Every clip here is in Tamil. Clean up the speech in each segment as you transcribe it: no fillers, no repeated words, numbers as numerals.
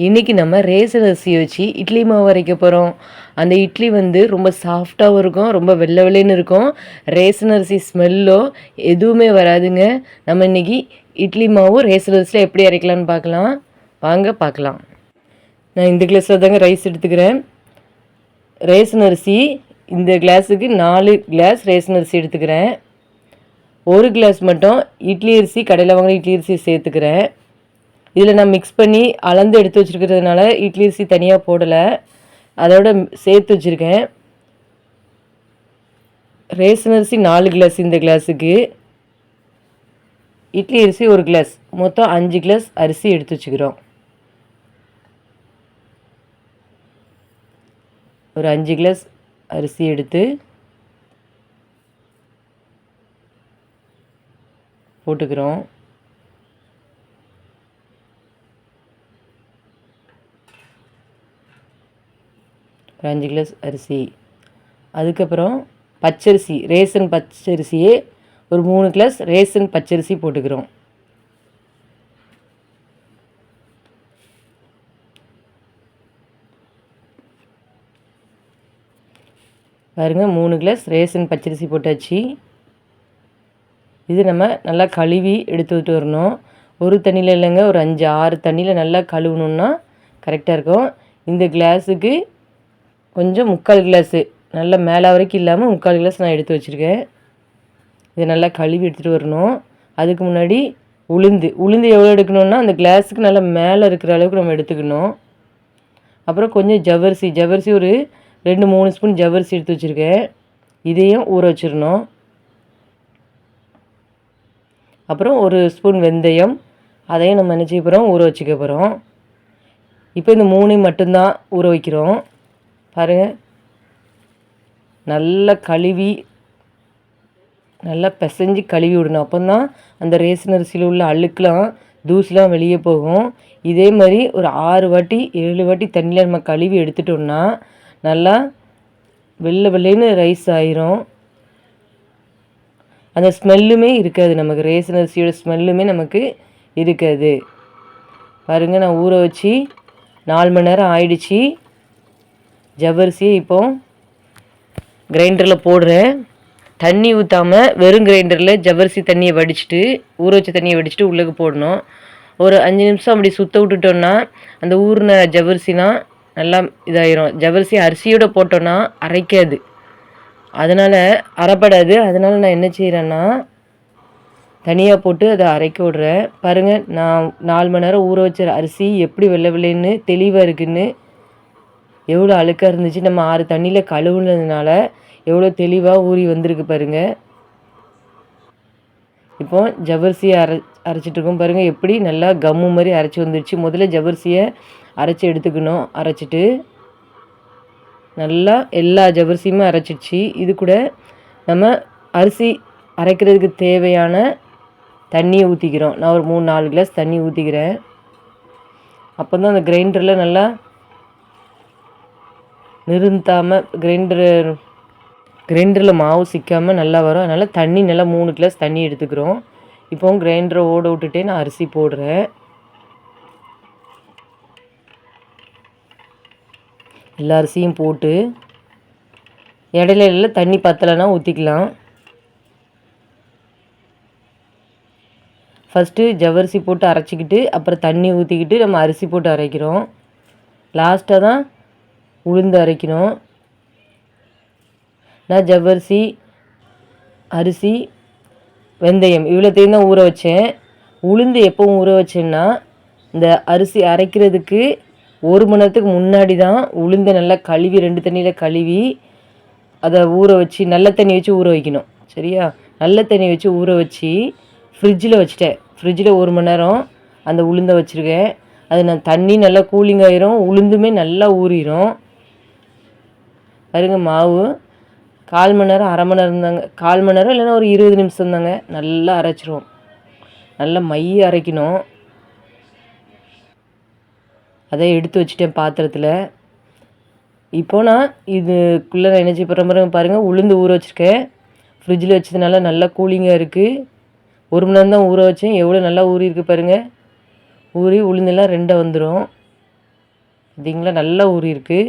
இன்றைக்கி நம்ம ரேசன் அரிசியை வச்சு இட்லி மாவு அரைக்க போகிறோம். அந்த இட்லி வந்து ரொம்ப சாஃப்டாகவும் இருக்கும், ரொம்ப வெள்ளை வெள்ளைன்னு இருக்கும். ரேசன் அரிசி ஸ்மெல்லோ எதுவுமே வராதுங்க. நம்ம இன்றைக்கி இட்லி மாவு ரேசன் அரிசியில் எப்படி அரைக்கலான்னு பார்க்கலாம். வாங்க பார்க்கலாம். நான் இந்த கிளாஸில் தாங்க ரைஸ் எடுத்துக்கிறேன். ரேசன் அரிசி இந்த கிளாஸுக்கு 4 கிளாஸ் ரேசன் அரிசி எடுத்துக்கிறேன். 1 கிளாஸ் மட்டும் இட்லி அரிசி, கடையில் வாங்கின இட்லி அரிசி சேர்த்துக்கிறேன். இதில் நான் மிக்ஸ் பண்ணி அளந்து எடுத்து வச்சுருக்கிறதுனால இட்லி அரிசி தனியாக போடலை, அதோட சேர்த்து வச்சுருக்கேன். ரேசன் அரிசி 4 கிளாஸ் இந்த கிளாஸுக்கு, இட்லி அரிசி 1 கிளாஸ், மொத்தம் 5 கிளாஸ் அரிசி எடுத்து வச்சுக்கிறோம். ஒரு 5 கிளாஸ் அரிசி எடுத்து போட்டுக்கிறோம். ஒரு 5 கிளாஸ் அரிசி. அதுக்கப்புறம் பச்சரிசி, ரேசன் பச்சரிசியே ஒரு 3 கிளாஸ் ரேசன் பச்சரிசி போட்டுக்கிறோம். பாருங்கள், 3 கிளாஸ் ரேசன் பச்சரிசி போட்டாச்சு. இது நம்ம நல்லா கழுவி எடுத்துகிட்டு வரணும். ஒரு தண்ணியில் இல்லைங்க, ஒரு 5-6 தண்ணியில் நல்லா கழுவணுன்னா கரெக்டாக இருக்கும். இந்த கிளாஸுக்கு கொஞ்சம் 3/4 கிளாஸு, நல்லா மேலே வரைக்கும் இல்லாமல் 3/4 கிளாஸ் நான் எடுத்து வச்சுருக்கேன். இதை நல்லா கழுவி எடுத்துகிட்டு வரணும். அதுக்கு முன்னாடி உளுந்து எவ்வளோ எடுக்கணுன்னா அந்த கிளாஸுக்கு நல்லா மேலே இருக்கிற அளவுக்கு நம்ம எடுத்துக்கணும். அப்புறம் கொஞ்சம் ஜவ்வரிசி ஒரு 2-3 ஸ்பூன் ஜவ்வரிசி எடுத்து வச்சுருக்கேன். இதையும் ஊற வச்சிடணும். அப்புறம் 1 ஸ்பூன் வெந்தயம், அதையும் நம்ம நினச்சிக்க போகிறோம், ஊற வச்சுக்க போகிறோம். இப்போ இந்த 3 மட்டும்தான் ஊற வைக்கிறோம். பாருங்கள், நல்லா கழுவி, நல்லா பிசைஞ்சு கழுவி விடணும். அப்போ தான் அந்த ரேசன் அரிசியில் உள்ள அழுக்கெலாம், தூசிலாம் வெளியே போகும். இதே மாதிரி ஒரு 6 வாட்டி 7 வாட்டி தண்ணியில் நம்ம கழுவி எடுத்துட்டோம்னா நல்லா வெள்ளை வெள்ளைன்னு ரைஸ் ஆயிரும். அந்த ஸ்மெல்லுமே இருக்காது, நமக்கு ரேசன் அரிசியோட ஸ்மெல்லுமே நமக்கு இருக்காது. பாருங்கள், நான் ஊற வச்சு 4 மணி நேரம் ஆயிடுச்சு. ஜவ்வரிசியை இப்போ கிரைண்டரில் போடுறேன். தண்ணி ஊற்றாமல் வெறும் கிரைண்டரில் ஜவ்வரிசி தண்ணியை வடிச்சிட்டு, ஊற வச்ச தண்ணியை வடிச்சிட்டு உள்ளே போடணும். ஒரு 5 நிமிஷம் அப்படி சுற்ற விட்டுட்டோன்னா அந்த ஊறின ஜவ்வரிசிலாம் நல்லா இதாயிரும். ஜவ்வரிசி அரிசியோடு போட்டோன்னா அரைக்காது, அதனால் அரைப்படாது. அதனால் நான் என்ன செய்கிறேன்னா தனியாக போட்டு அதை அரைக்க விட்றேன். பாருங்கள், நான் 4 மணி நேரம் ஊற வச்ச அரிசி எப்படி வெள்ளை வெள்ளைன்னு தெளிவாக இருக்குதுன்னு, எவ்வளோ அழுக்காக இருந்துச்சு, நம்ம 6 தண்ணியில் கழுவுனதுனால எவ்வளோ தெளிவாக ஊறி வந்திருக்கு பாருங்கள். இப்போ ஜவ்வரிசியை அரைச்சிட்ருக்கோம். பாருங்கள், எப்படி நல்லா கம்மு மாதிரி அரைச்சி வந்துடுச்சு. முதல்ல ஜவ்வரிசியை அரைச்சி எடுத்துக்கணும். அரைச்சிட்டு நல்லா எல்லா ஜவ்வரிசியுமே அரைச்சிடுச்சு. இது கூட நம்ம அரிசி அரைக்கிறதுக்கு தேவையான தண்ணியை ஊற்றிக்கிறோம். நான் ஒரு 3-4 கிளாஸ் தண்ணி ஊற்றிக்கிறேன். அப்போ தான் அந்த கிரைண்டரில் நல்லா நிறுத்தாமல், கிரைண்டரில் மாவு சிக்காமல் நல்லா வரும். அதனால் தண்ணி நல்லா 3 கிளாஸ் தண்ணி எடுத்துக்கிறோம். இப்போ கிரைண்டரை ஓட விட்டுட்டே நான் அரிசி போடுறேன். எல்லா அரிசியும் போட்டு இடையில தண்ணி பத்தலைன்னா ஊற்றிக்கலாம். ஃபஸ்ட்டு ஜவ்வரிசி போட்டு அரைச்சிக்கிட்டு அப்புறம் தண்ணி ஊற்றிக்கிட்டு நம்ம அரிசி போட்டு அரைக்கிறோம். லாஸ்ட்டாக தான் உளுந்து அரைக்கணும். நான் ஜவ்வரிசி, அரிசி, வெந்தயம் இவ்வளோத்தையும் தான் ஊற வச்சேன். உளுந்து எப்போவும் ஊற வச்சேன்னா இந்த அரிசி அரைக்கிறதுக்கு 1 மணி நேரத்துக்கு முன்னாடி தான் உளுந்தை நல்லா கழுவி 2 தண்ணியில் கழுவி அதை ஊற வச்சு, நல்ல தண்ணி வச்சு ஊற வைக்கணும். சரியா? நல்ல தண்ணி வச்சு ஊற வச்சு ஃப்ரிட்ஜில் வச்சுட்டேன். ஃப்ரிட்ஜில் 1 மணி நேரம் அந்த உளுந்தை வச்சுருக்கேன். அது நான் தண்ணி நல்லா கூலிங் ஆயிரும், உளுந்துமே நல்லா ஊறிடும். பாருங்க, மாவு 1/4 மணி நேரம், அரை மணி நேரம் தாங்க, 1/4 மணி நேரம் இல்லைன்னா ஒரு 20 நிமிஷம் தாங்க, நல்லா அரைச்சிரும். நல்லா மைய அரைக்கணும். அதை எடுத்து வச்சுட்டேன் பாத்திரத்தில். இப்போ நான் இதுக்குள்ளே நான் என்ன செய்ய போகிறேன் பாருங்கள், உளுந்து ஊற வச்சுருக்கேன். ஃப்ரிட்ஜில் வச்சதுனால நல்லா கூலிங்காக இருக்குது. 1 மணி நேரம் தான் ஊற வச்சேன், எவ்வளோ நல்லா ஊறி இருக்குது பாருங்கள். ஊறி உளுந்தெல்லாம் 2 வந்துடும். பார்த்தீங்களா நல்லா ஊறியிருக்கு.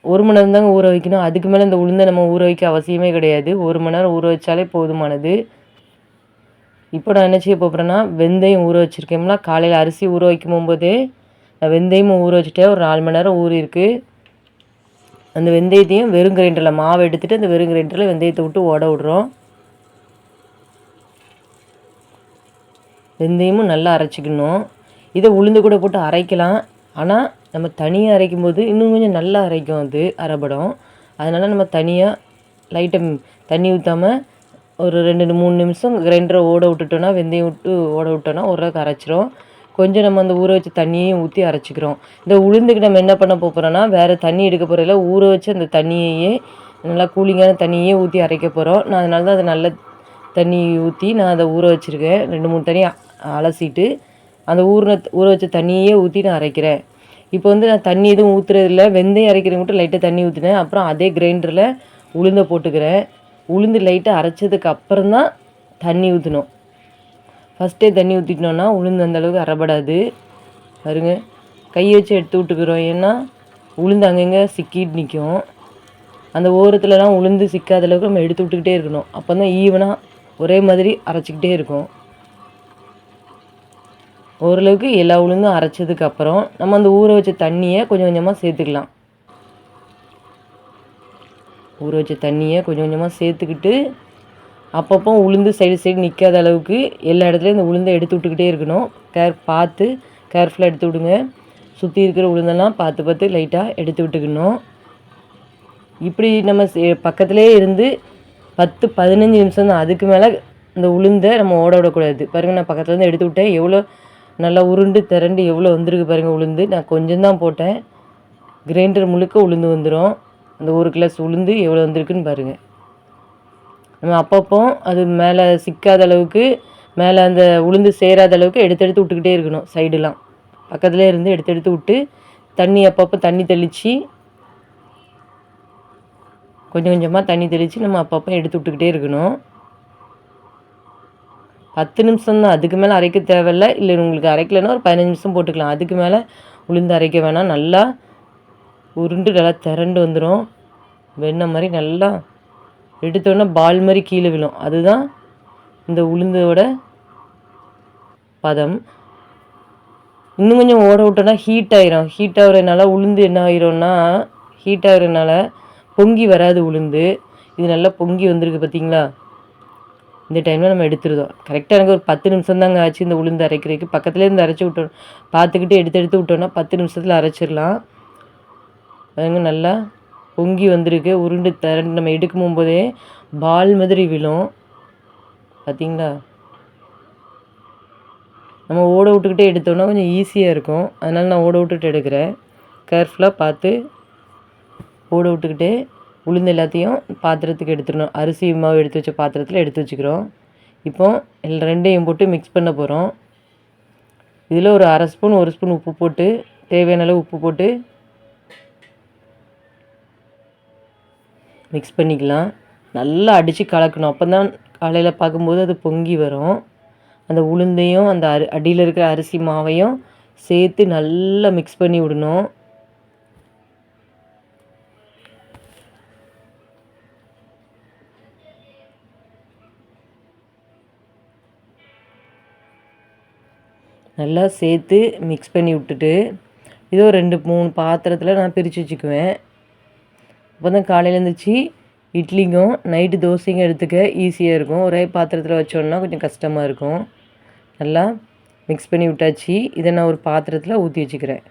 1 மணி நேரம் தாங்க ஊற வைக்கணும். அதுக்கு மேலே இந்த உளுந்தை நம்ம ஊற வைக்க அவசியமே கிடையாது. 1 மணி நேரம் ஊற வச்சாலே போதுமானது. இப்போ நான் என்ன செய்ய போகிறேன்னா, வெந்தயம் ஊற வச்சுருக்கேன்ல, காலையில் அரிசி ஊற வைக்கும் போகும்போதே நான் வெந்தயமும் ஊற வச்சுட்டேன். ஒரு 4 மணி நேரம் ஊறியிருக்கு. அந்த வெந்தயத்தையும் வெறும் கிரைண்டரில் மாவு எடுத்துகிட்டு அந்த வெறும் கிரைண்டரில் வெந்தயத்தை விட்டு ஓட விட்றோம். வெந்தயமும் நல்லா அரைச்சிக்கணும். இதை உளுந்து கூட போட்டு அரைக்கலாம். ஆனால் நம்ம தனியாக அரைக்கும் போது இன்னும் கொஞ்சம் நல்லா அரைக்கும், அது அரைபடம். அதனால் நம்ம தனியாக லைட்டாக தண்ணி ஊற்றாமல் ஒரு 2-3 நிமிஷம் கிரைண்டரை ஓட விட்டுட்டோன்னா, வெந்தயம் விட்டு ஓட விட்டோன்னா ஓரளவுக்கு அரைச்சிரும். கொஞ்சம் நம்ம அந்த ஊற வச்ச தண்ணியையும் ஊற்றி அரைச்சிக்கிறோம். இந்த உளுந்துக்கு நம்ம என்ன பண்ண போகிறோன்னா, வேறு தண்ணி எடுக்க போகிறதில்ல, ஊற வச்சு அந்த தண்ணியையே நல்லா கூலிங்கான தண்ணியே ஊற்றி அரைக்க போகிறோம். நான் அதனால தான் அதை நல்ல தண்ணி ஊற்றி நான் அதை ஊற வச்சுருக்கேன். 2-3 தண்ணி அலசிட்டு அந்த ஊற வச்ச தண்ணியே ஊற்றி நான் அரைக்கிறேன். இப்போ வந்து நான் தண்ணி எதுவும் ஊற்றுறதில்ல, வெந்தயம் அரைக்கிறது மட்டும் லைட்டாக தண்ணி ஊற்றினேன். அப்புறம் அதே கிரைண்டரில் உளுந்தை போட்டுக்கிறேன். உளுந்து லைட்டாக அரைச்சதுக்கு அப்புறம் தான் தண்ணி ஊற்றணும். ஃபஸ்ட்டே தண்ணி ஊற்றிட்டோன்னா உளுந்து அந்தளவுக்கு அரைபடாது. பாருங்க, கையை வச்சு எடுத்து விட்டுக்கிறோம். ஏன்னா உளுந்து அங்கங்கே சிக்கிட்டு நிற்கும். அந்த ஓரத்துலலாம் உளுந்து சிக்காத அளவுக்கு நம்ம எடுத்து விட்டுக்கிட்டே இருக்கணும். அப்போ தான் ஈவனாக ஒரே மாதிரி அரைச்சிக்கிட்டே இருக்கும். ஓரளவுக்கு எல்லா உளுந்தும் அரைச்சதுக்கப்புறம் நம்ம அந்த ஊற வச்ச தண்ணியை கொஞ்சம் கொஞ்சமாக சேர்த்துக்கலாம். ஊற வச்ச தண்ணியை கொஞ்சம் கொஞ்சமாக சேர்த்துக்கிட்டு அப்பப்போ உளுந்து சைடு நிற்காத அளவுக்கு எல்லா இடத்துலையும் இந்த உளுந்தை எடுத்து விட்டுக்கிட்டே இருக்கணும். பார்த்து கேர்ஃபுல்லாக எடுத்து விடுங்க. சுற்றி இருக்கிற உளுந்தெல்லாம் பார்த்து லைட்டாக எடுத்து விட்டுக்கணும். இப்படி நம்ம பக்கத்துலேயே இருந்து 10-15 நிமிஷம் தான். அதுக்கு மேலே இந்த உளுந்தை நம்ம ஓட விடக்கூடாது. பாருங்கள், நான் பக்கத்துலேருந்து எடுத்து விட்டேன். எவ்வளோ நல்லா உருண்டு திரண்டு எவ்வளோ வந்திருக்கு பாருங்கள் உளுந்து. நான் கொஞ்சம் தான் போட்டேன். கிரைண்டர் முழுக்க உளுந்து வந்துடும். அந்த 1 கிளாஸ் உளுந்து எவ்வளோ வந்திருக்குன்னு பாருங்கள். நம்ம அப்பப்போ அது மேலே சிக்காத அளவுக்கு, மேலே அந்த உளுந்து சேராத அளவுக்கு எடுத்து விட்டுக்கிட்டே இருக்கணும். சைடுலாம் பக்கத்துலேயே இருந்து எடுத்து விட்டு தண்ணி அப்பப்போ தண்ணி தெளித்து கொஞ்சம் கொஞ்சமாக தண்ணி தெளித்து நம்ம அப்பப்போ எடுத்து விட்டுக்கிட்டே இருக்கணும். 10 நிமிஷம் தான், அதுக்கு மேலே அரைக்க தேவையில்ல. இல்லை உங்களுக்கு அரைக்கலைன்னா ஒரு 15 நிமிஷம் போட்டுக்கலாம். அதுக்கு மேலே உளுந்து அரைக்க வேணாம். நல்லா உருண்டு நல்லா திரண்டு வந்துடும். வெண்ணெய் மாதிரி நல்லா எடுத்தோடனே பால் மாதிரி கீழே விழும். அதுதான் இந்த உளுந்தோட பதம். இன்னும் கொஞ்சம் ஓட விட்டோன்னா ஹீட் ஆகிரும். ஹீட் ஆகுறதுனால உளுந்து என்ன ஆகிரும்னா, ஹீட் ஆகுறதுனால பொங்கி வராது உளுந்து. இது நல்லா பொங்கி வந்திருக்கு பார்த்தீங்களா? இந்த டைமில் நம்ம எடுத்துருதோம். கரெக்டாக எனக்கு ஒரு 10 நிமிஷம் தாங்க ஆச்சு இந்த உளுந்து அரைக்கிறதுக்கு. பக்கத்துலேருந்து அரைச்சி விட்டோம், பார்த்துக்கிட்டு எடுத்து விட்டோன்னா 10 நிமிஷத்தில் அரைச்சிடலாம். அதுங்க நல்லா பொங்கி வந்திருக்கு. உருண்டு திரண்டு நம்ம எடுக்கும் போதே பால் மாதிரி விழும். பார்த்தீங்களா? நம்ம ஓட விட்டுக்கிட்டே எடுத்தோன்னா கொஞ்சம் ஈஸியாக இருக்கும். அதனால் நான் ஓட விட்டுட்டு எடுக்கிறேன். கேர்ஃபுல்லாக பார்த்து ஓட விட்டுக்கிட்டே உளுந்து எல்லாத்தையும் பாத்திரத்துக்கு எடுத்துடணும். அரிசி மாவு எடுத்து வச்ச பாத்திரத்தில் எடுத்து வச்சுக்கிறோம். இப்போ ரெண்டையும் போட்டு மிக்ஸ் பண்ண போகிறோம். இதில் ஒரு 1/2 ஸ்பூன் 1 ஸ்பூன் உப்பு போட்டு, தேவையான அளவு உப்பு போட்டு மிக்ஸ் பண்ணிக்கலாம். நல்லா அடித்து கலக்கணும். அப்போ தான் காலையில் பார்க்கும்போது அது பொங்கி வரும். அந்த உளுந்தையும் அந்த அடியில் இருக்கிற அரிசி மாவையும் சேர்த்து நல்லா மிக்ஸ் பண்ணி விடணும். நல்லா சேர்த்து மிக்ஸ் பண்ணி விட்டுட்டு இதோ 2-3 பாத்திரத்தில் நான் பிரித்து வச்சுக்குவேன். அப்போ தான் காலையில் எழுந்திரிச்சி இட்லிக்கும் நைட்டு தோசைக்கும் எடுத்துக்க ஈஸியாக இருக்கும். ஒரே பாத்திரத்தில் வச்சோன்னா கொஞ்சம் கஷ்டமாக இருக்கும். நல்லா மிக்ஸ் பண்ணி விட்டாச்சு. இதை நான் ஒரு பாத்திரத்தில் ஊற்றி வச்சுக்கிறேன்.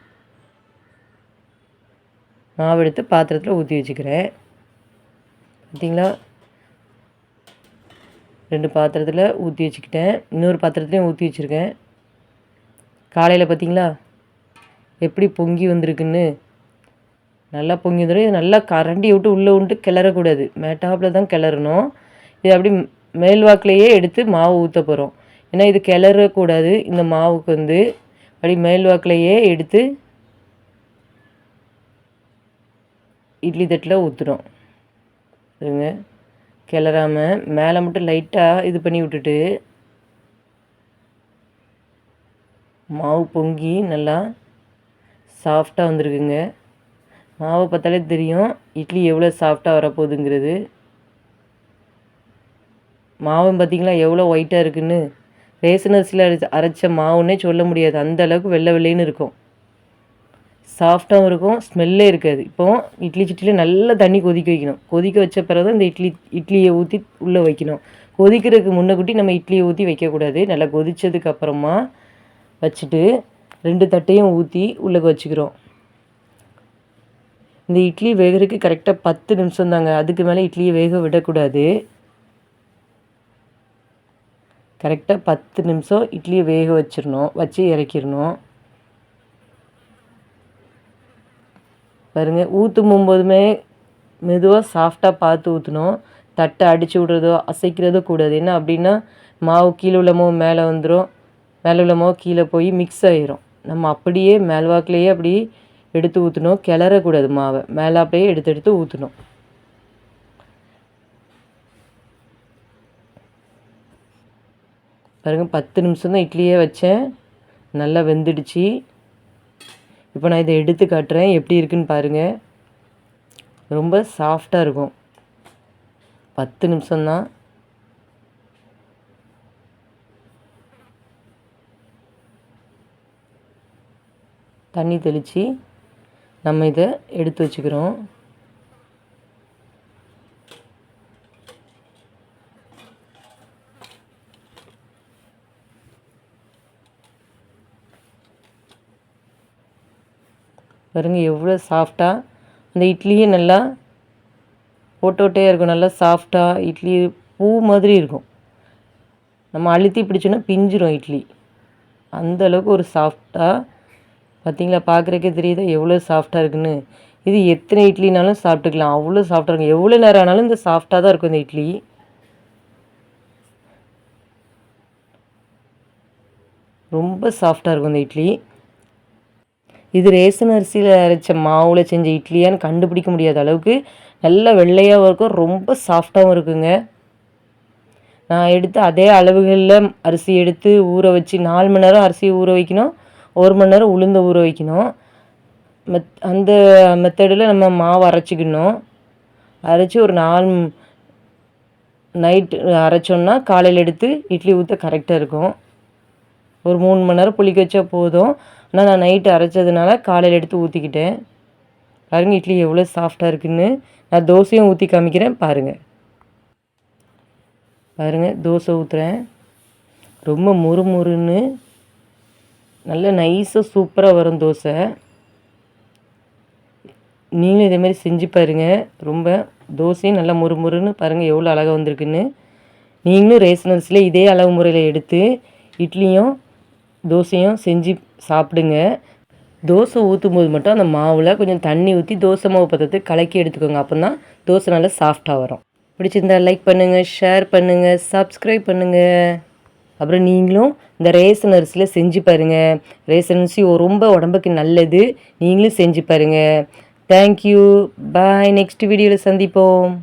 மாவு எடுத்து பாத்திரத்தில் ஊற்றி வச்சுக்கிறேன். பார்த்திங்களா? 2 பாத்திரத்தில் ஊற்றி வச்சுக்கிட்டேன். இன்னொரு பாத்திரத்துலையும் ஊற்றி வச்சுருக்கேன். காலையில் பார்த்திங்களா எப்படி பொங்கி வந்திருக்குன்னு? நல்லா பொங்கி வந்துடும். இது நல்லா கரண்டியை விட்டு உள்ளே விட்டு கிளறக்கூடாது. மேட்டாப்பில் தான் கிளறணும். இது அப்படி மேல்வாக்கிலேயே எடுத்து மாவு ஊற்ற போகிறோம். ஏன்னா இது கிளறக்கூடாது. இந்த மாவுக்கு வந்து அப்படி மேல்வாக்கிலேயே எடுத்து இட்லி தட்டில் ஊற்றுறோம். சரிங்க, கிளறாமல் மேலே மட்டும் லைட்டாக இது பண்ணி விட்டுட்டு மாவு பொங்கி நல்லா சாஃப்டாக வந்திருக்குங்க. மாவை பார்த்தாலே தெரியும் இட்லி எவ்வளோ சாஃப்டாக வரப்போகுதுங்கிறது. மாவும் பார்த்திங்களா எவ்வளோ ஒயிட்டாக இருக்குன்னு. ரேஷன் அரிசியில் அரைச்ச மாவுன்னே சொல்ல முடியாது, அந்த அளவுக்கு வெள்ளை வெள்ளைன்னு இருக்கும். சாஃப்டாகவும் இருக்கும், ஸ்மெல்லே இருக்காது. இப்போது இட்லி சட்டியில் நல்லா தண்ணி கொதிக்க வைக்கணும். கொதிக்க வச்ச பிறகு இந்த இட்லியை ஊற்றி உள்ளே வைக்கணும். கொதிக்கிறதுக்கு முன்னக்கூட்டி நம்ம இட்லியை ஊற்றி வைக்கக்கூடாது. நல்லா கொதித்ததுக்கு அப்புறமா வச்சுட்டு 2 தட்டையும் ஊற்றி உள்ளே வச்சுக்கிறோம். இந்த இட்லி வேகிறதுக்கு கரெக்டாக 10 நிமிஷம் தாங்க. அதுக்கு மேலே இட்லியை வேக விடக்கூடாது. கரெக்டாக 10 நிமிஷம் இட்லியை வேக வச்சு இறக்கிடணும். பாருங்கள், ஊற்றும் போதுமே மெதுவாக சாஃப்டாக பார்த்து ஊற்றணும். தட்டை அடித்து விட்றதோ அசைக்கிறதோ கூடாது. என்ன அப்படின்னா மாவு கீழே உள்ள மாவு மேலே வந்துடும், மேலே உள்ள மாவு கீழே போய் மிக்ஸ் ஆகிரும். நம்ம அப்படியே மேல்வாக்கிலேயே அப்படி எடுத்து ஊற்றணும். கிளறக்கூடாது மாவை, மேலே அப்படியே எடுத்து ஊற்றணும். பாருங்கள், 10 நிமிஷம் தான் இட்லியே வச்சேன், நல்லா வெந்துடுச்சு. இப்போ நான் இதை எடுத்து காட்டுறேன் எப்படி இருக்குன்னு பாருங்கள். ரொம்ப சாஃப்டாக இருக்கும். 10 நிமிஷம்தான். தண்ணி தெளித்து நம்ம இதை எடுத்து வச்சுக்கிறோம். பாருங்கள் எவ்வளோ சாஃப்டாக அந்த இட்லியே நல்லா ஓட்டே இருக்கும். நல்லா சாஃப்டாக இட்லி பூ மாதிரி இருக்கும். நம்ம அழுத்தி பிடிச்சோன்னா பிஞ்சிரும் இட்லி. அந்த அளவுக்கு ஒரு சாஃப்டாக பார்த்திங்களா, பார்க்குறக்கே தெரியுதா எவ்வளோ சாஃப்டாக இருக்குன்னு. இது எத்தனை இட்லினாலும் சாப்பிட்டுக்கலாம், அவ்வளோ சாஃப்டாக இருக்கும். எவ்வளோ நேரம் ஆனாலும் இந்த சாஃப்டாக தான் இருக்கும் இந்த இட்லி. ரொம்ப சாஃப்டாக இருக்கும் இந்த இட்லி. இது ரேஷன் அரிசியில் அரைச்ச மாவில் செஞ்ச இட்லியான்னு கண்டுபிடிக்க முடியாத அளவுக்கு நல்ல வெள்ளையாகவும் இருக்கும், ரொம்ப சாஃப்டாகவும் இருக்குங்க. நான் எடுத்து அதே அளவுகளில் அரிசி எடுத்து ஊற வச்சு 4 மணி நேரம் அரிசி ஊற வைக்கணும், 1 மணி நேரம் உளுந்த ஊற வைக்கணும். அந்த மெத்தடில் நம்ம மாவு அரைச்சிக்கணும். அரைச்சி ஒரு 4 நைட்டு அரைச்சோன்னா காலையில் எடுத்து இட்லி ஊற்ற கரெக்டாக இருக்கும். ஒரு 3 மணி நேரம் புளிக்க வச்சா போதும். ஆனால் நான் நைட்டு அரைச்சதுனால காலையில் எடுத்து ஊற்றிக்கிட்டேன். பாருங்கள் இட்லி எவ்வளோ சாஃப்டாக இருக்குதுன்னு. நான் தோசையும் ஊற்றி காமிக்கிறேன் பாருங்கள். பாருங்கள், தோசை ஊற்றுறேன். ரொம்ப முறுமுறுன்னு நல்ல நைஸாக சூப்பராக வரும் தோசை. நீங்களும் இதேமாரி செஞ்சு பாருங்கள். ரொம்ப தோசையும் நல்லா முறுமுறுன்னு பாருங்கள் எவ்வளோ அழகாக வந்திருக்குன்னு. நீங்களும் ரேஷன் அரிசியில் இதே அளவு முறையில் எடுத்து இட்லியும் தோசையும் செஞ்சு சாப்பிடுங்க. தோசை ஊற்றும் போது மட்டும் அந்த மாவில் கொஞ்சம் தண்ணி ஊற்றி தோசை மாவு பதத்துக்கு கலக்கி எடுத்துக்கோங்க. அப்போ தான் தோசை நல்லா சாஃப்டாக வரும். பிடிச்சிருந்தா லைக் பண்ணுங்கள், ஷேர் பண்ணுங்கள், சப்ஸ்கிரைப் பண்ணுங்கள். அப்புறம் நீங்களும் இந்த ரேஷன் அரிசியில் செஞ்சு பாருங்கள். ரேஷன் அரிசி ரொம்ப உடம்புக்கு நல்லது. நீங்களும் செஞ்சு பாருங்கள். தேங்க்யூ, பாய். நெக்ஸ்ட் வீடியோவில் சந்திப்போம்.